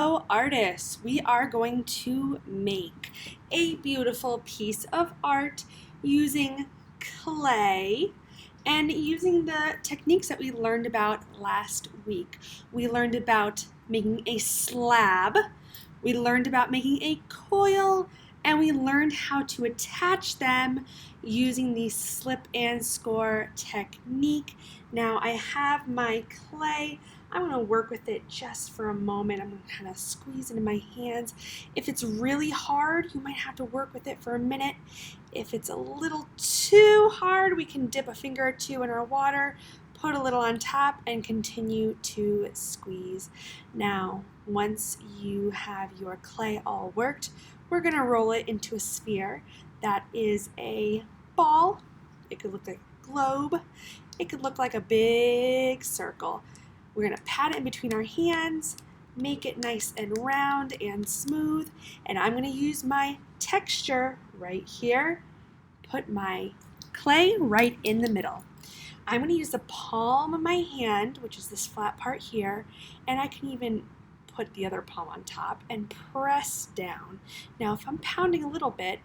Hello artists, we are going to make a beautiful piece of art using clay and using the techniques that we learned about last week. We learned about making a slab, we learned about making a coil, and we learned how to attach them using the slip and score technique. Now I have my clay. I'm going to work with it just for a moment. I'm going to kind of squeeze it in my hands. If it's really hard, you might have to work with it for a minute. If it's a little too hard, we can dip a finger or two in our water, put a little on top, and continue to squeeze. Now, once you have your clay all worked, we're going to roll it into a sphere that is a ball. It could look like a globe. It could look like a big circle. We're going to pat it in between our hands, make it nice and round and smooth, and I'm going to use my texture right here, put my clay right in the middle. I'm going to use the palm of my hand, which is this flat part here, and I can even put the other palm on top and press down. Now if I'm pounding a little bit,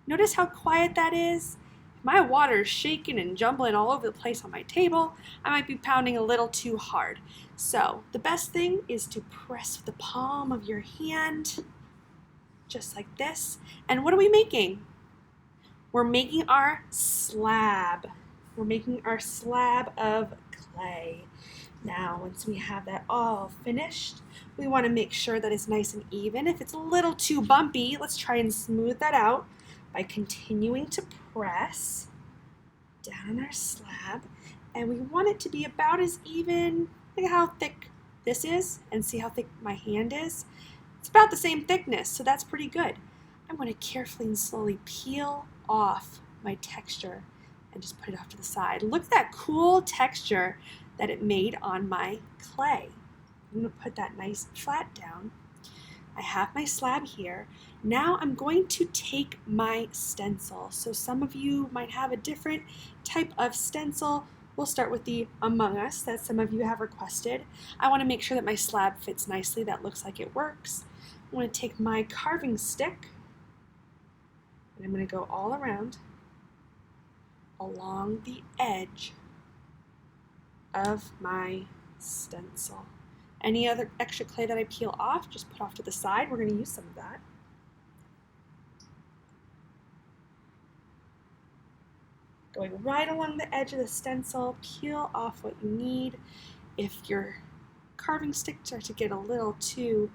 notice how quiet that is? My water is shaking and jumbling all over the place on my table. I might be pounding a little too hard. So the best thing is to press with the palm of your hand, just like this. And what are we making? We're making our slab. We're making our slab of clay. Now, once we have that all finished, we want to make sure that it's nice and even. If it's a little too bumpy, let's try and smooth that out by continuing to press down on our slab, and we want it to be about as even. Look at how thick this is and see how thick my hand is. It's about the same thickness, so that's pretty good. I'm going to carefully and slowly peel off my texture and just put it off to the side. Look at that cool texture that it made on my clay. I'm going to put that nice and flat down. I have my slab here. Now I'm going to take my stencil. So some of you might have a different type of stencil. We'll start with the Among Us that some of you have requested. I want to make sure that my slab fits nicely. That looks like it works. I'm going to take my carving stick and I'm going to go all around along the edge of my stencil. Any other extra clay that I peel off, just put off to the side. We're going to use some of that. Going right along the edge of the stencil, peel off what you need. If your carving stick starts to get a little too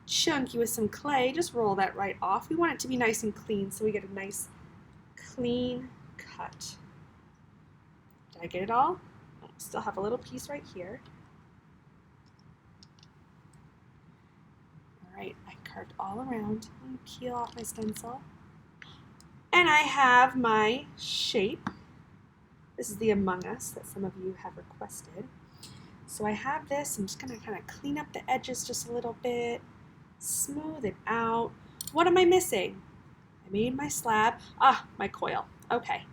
chunky with some clay, just roll that right off. We want it to be nice and clean so we get a nice clean cut. Did I get it all? I still have a little piece right here. Alright, I carved all around. I'm going to peel off my stencil. And I have my shape. This is the Among Us that some of you have requested. So I have this. I'm just going to kind of clean up the edges just a little bit, smooth it out. What am I missing? I made my slab. My coil. Okay.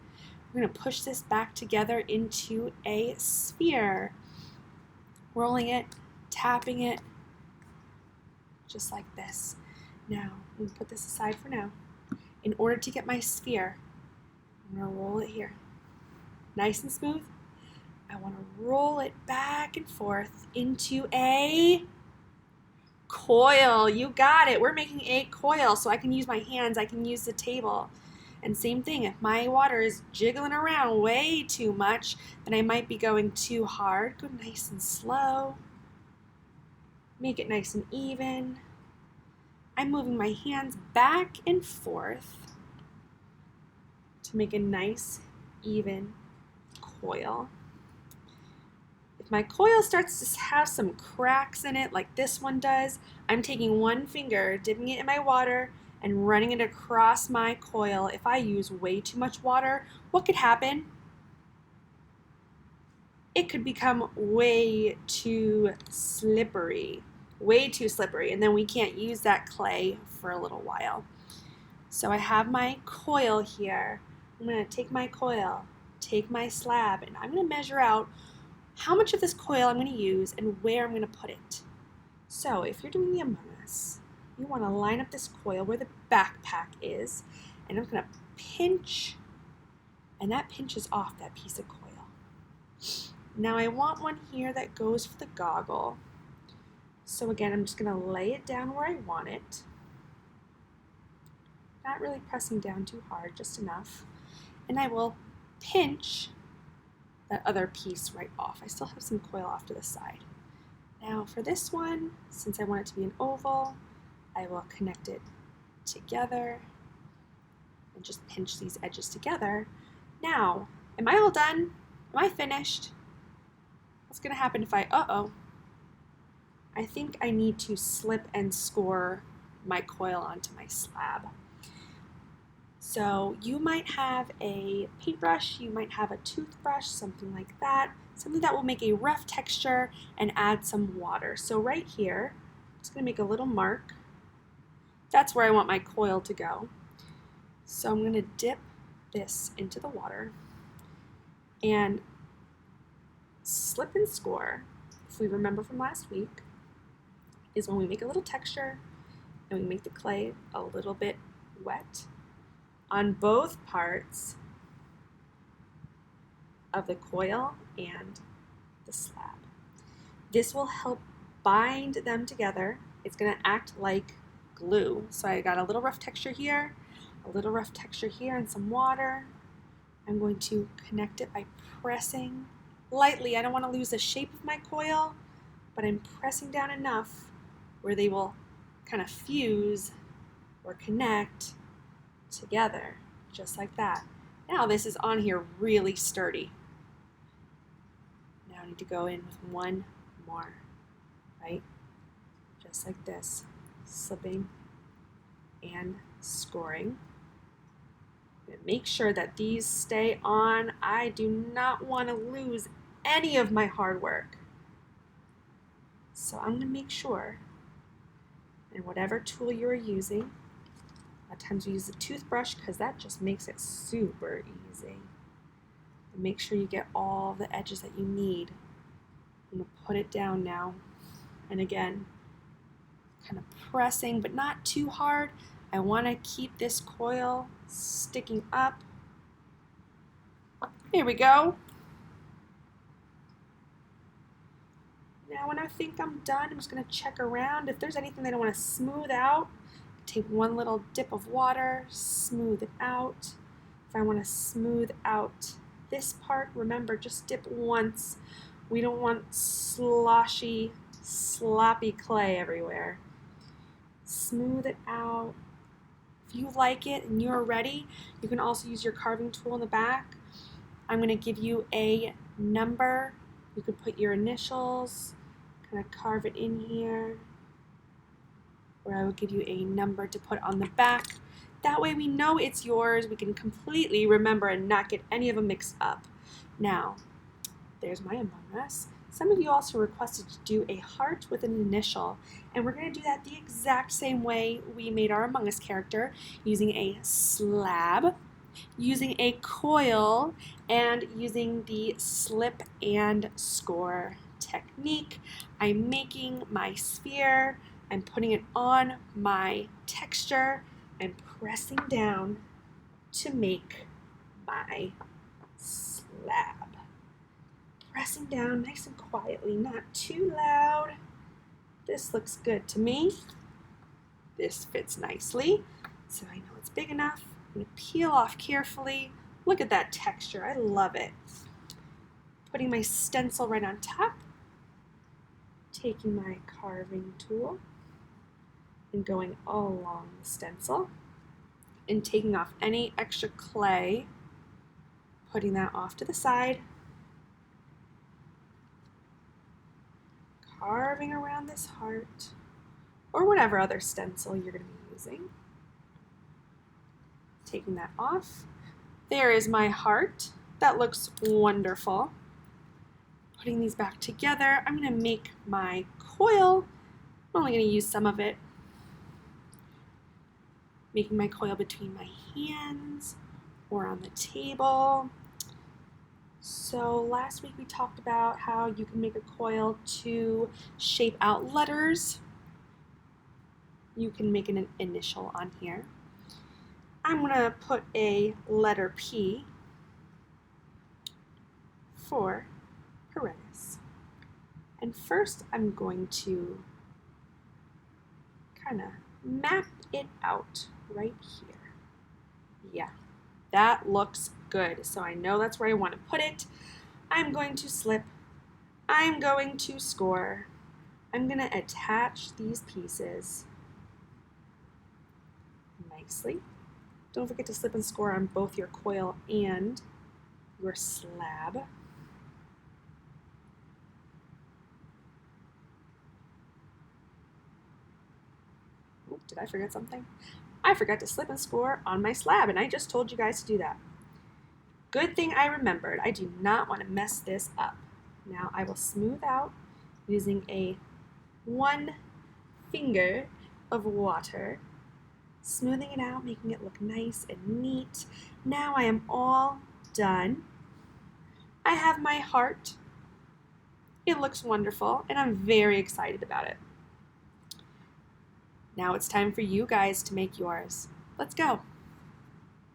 We're going to push this back together into a sphere. Rolling it, tapping it, just like this. Now, I'm going to put this aside for now. In order to get my sphere, I'm going to roll it here. Nice and smooth. I want to roll it back and forth into a coil. You got it. We're making a coil, so I can use my hands, I can use the table. And same thing, if my water is jiggling around way too much, then I might be going too hard. Go nice and slow. Make it nice and even. I'm moving my hands back and forth to make a nice, even coil. If my coil starts to have some cracks in it, like this one does, I'm taking one finger, dipping it in my water, and running it across my coil. If I use way too much water, what could happen? It could become way too slippery, and then we can't use that clay for a little while. So I have my coil here. I'm going to take my coil, take my slab, and I'm going to measure out how much of this coil I'm going to use and where I'm going to put it. So if you're doing the Among Us, you want to line up this coil where the backpack is, and I'm going to pinch, and that pinches off that piece of coil. Now I want one here that goes for the goggle. So again, I'm just going to lay it down where I want it. Not really pressing down too hard, just enough. And I will pinch that other piece right off. I still have some coil off to the side. Now for this one, since I want it to be an oval, I will connect it together and just pinch these edges together. Now, am I all done? Am I finished? What's gonna happen if I think I need to slip and score my coil onto my slab. So you might have a paintbrush, you might have a toothbrush, something like that, something that will make a rough texture and add some water. So right here, I'm just gonna make a little mark. That's where I want my coil to go. So I'm gonna dip this into the water and slip and score, if we remember from last week, is when we make a little texture and we make the clay a little bit wet on both parts of the coil and the slab. This will help bind them together. It's going to act like glue. So I got a little rough texture here, a little rough texture here, and some water. I'm going to connect it by pressing lightly. I don't want to lose the shape of my coil, but I'm pressing down enough where they will kind of fuse or connect together, just like that. Now this is on here really sturdy. Now I need to go in with one more, right? Just like this, slipping and scoring. And make sure that these stay on. I do not want to lose any of my hard work. So I'm going to make sure, and whatever tool you're using, a lot of times we use a toothbrush because that just makes it super easy. And make sure you get all the edges that you need. I'm going to put it down now. And again, kind of pressing, but not too hard. I want to keep this coil sticking up. There we go. Now when I think I'm done, I'm just going to check around. If there's anything that I want to smooth out, take one little dip of water, smooth it out. If I want to smooth out this part, remember, just dip once. We don't want sloshy, sloppy clay everywhere. Smooth it out. If you like it and you're ready, you can also use your carving tool in the back. I'm going to give you a number. You could put your initials, kind of carve it in here, or I will give you a number to put on the back. That way we know it's yours. We can completely remember and not get any of them mixed up. Now, there's my Among Us. Some of you also requested to do a heart with an initial, and we're going to do that the exact same way we made our Among Us character, using a slab, using a coil, and using the slip and score technique. I'm making my sphere, I'm putting it on my texture, and pressing down to make my slab. Pressing down nice and quietly, not too loud. This looks good to me. This fits nicely, so I know it's big enough. I'm going to peel off carefully. Look at that texture, I love it. Putting my stencil right on top, taking my carving tool and going all along the stencil and taking off any extra clay, putting that off to the side, carving around this heart or whatever other stencil you're going to be using. Taking that off. There is my heart. That looks wonderful. Putting these back together, I'm going to make my coil. I'm only going to use some of it. Making my coil between my hands or on the table. So last week we talked about how you can make a coil to shape out letters. You can make an initial on here. I'm going to put a letter P for Paredes. And first I'm going to kind of map it out right here. Yeah, that looks good. So I know that's where I want to put it. I'm going to slip. I'm going to score. I'm going to attach these pieces nicely. Don't forget to slip and score on both your coil and your slab. Oh, did I forget something? I forgot to slip and score on my slab, and I just told you guys to do that. Good thing I remembered. I do not want to mess this up. Now I will smooth out using a 1 finger of water, smoothing it out, making it look nice and neat. Now I am all done. I have my heart. It looks wonderful, and I'm very excited about it. Now it's time for you guys to make yours. Let's go.